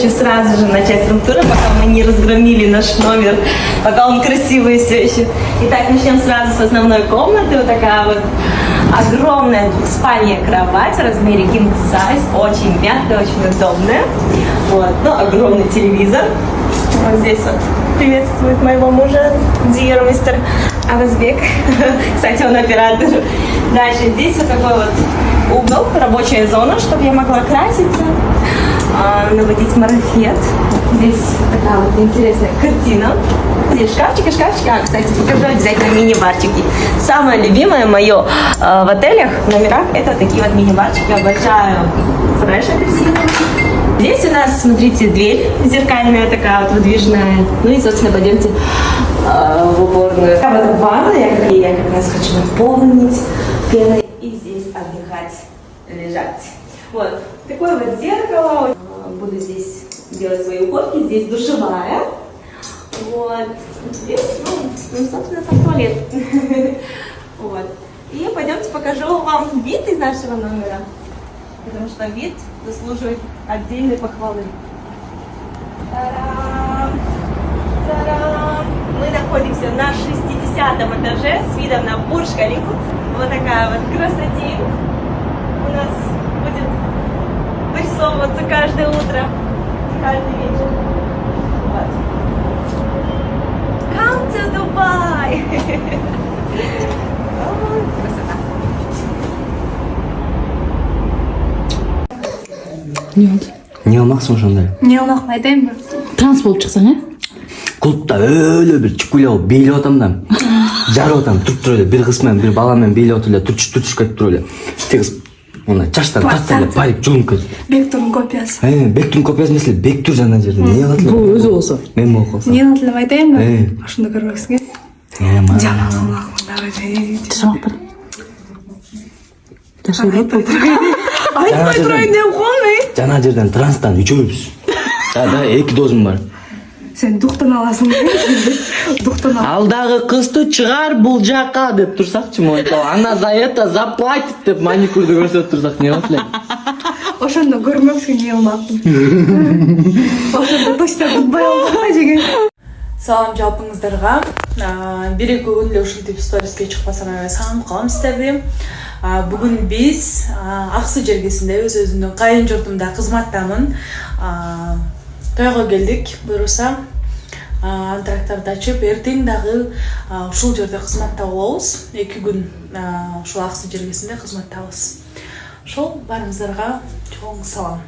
хочу сразу же начать рум-тур, пока мы не разгромили наш номер, пока он красивый все еще. Итак, начнем сразу с основной комнаты. Вот такая вот огромная двухспальная кровать в размере king size, очень мягкая, очень удобная. Вот, ну, огромный телевизор. Вот здесь вот приветствует моего мужа, Диер, мистер Авазбек. Кстати, он оператор. Дальше здесь вот такой вот угол, рабочая зона, чтобы я могла краситься, наводить марафет. Здесь такая вот интересная картина. Здесь шкафчики. Кстати, покажу обязательно мини-барчики. Самое любимое мое в отелях, в номерах, это такие вот мини-барчики. Обожаю фреш апельсиновый. Здесь у нас, смотрите, дверь зеркальная такая вот выдвижная. Ну и, собственно, пойдемте в уборную. Такая вот ванная, я как раз хочу наполнить пеной и здесь отдыхать, лежать. Вот, такое вот зеркало. Буду здесь делать свои уходки. Здесь душевая. Вот. Здесь, ну собственно, там туалет. Вот. И пойдемте покажу вам вид из нашего номера. Потому что вид заслуживает отдельной похвалы. Та-дам! Та-дам! Мы находимся на 60-м этаже с видом на Бурдж-Халифу. Вот такая вот красотень у нас будет вырисовываться каждое утро, каждый вечер. Вот. Come to Dubai! Красота. Не oldu? Не алмақсың сондай? Не алмақпын айтайын ба? Транс болып шықсаң, Клубта өлі бір чукулау бейлеп атам да. Жарып атам, тұрып тұр эле, бір қысмен, бір баламен бейлеп отыр эле, түрчүш кетип туруп эле. Тегиз мына чаштан тартса эле, байып жонуп кетип. Бектурдун копиясы. Бектурдун копиясы эмес эле, Бектур жана жерде. Не кылат эле? Бул өзү болсо. Мен болуп калсам. Не кылат эле айтайын ба? Ошондо көрбөксүң. Мама. Жашамак бар. Жашайбат болду. Айтпай турайын деп койгон. Жана жерден транстан үчөөбүз. Да, 2 дозум бар. Сен дуктан аласың. Дуктан ал. Алдагы кызды чыгар бул жака деп турсакчы монто. Ана за это заплатит деп маникюрду көрсөтүп турсак не болот эле? Ошондо көрмөксүң не кылмактын. Ошондо точно кутбай албай деген. Салам жалпыңыздарга. 1-2 күн эле ушинтип сториске чыкпасам эбе сагынып калам сиздерди. Бүгүн биз Ак Суу жергесинде өзүмдүн кайын журтумда кызматтамын. Тойго келдик. Буюрса антрактарды ачып, эртең дагы ушул жерде кызматта болобуз. 2 күн ушул Ак Суу жергесинде кызматтабыз. Ошол баарыңыздарга чоң салам.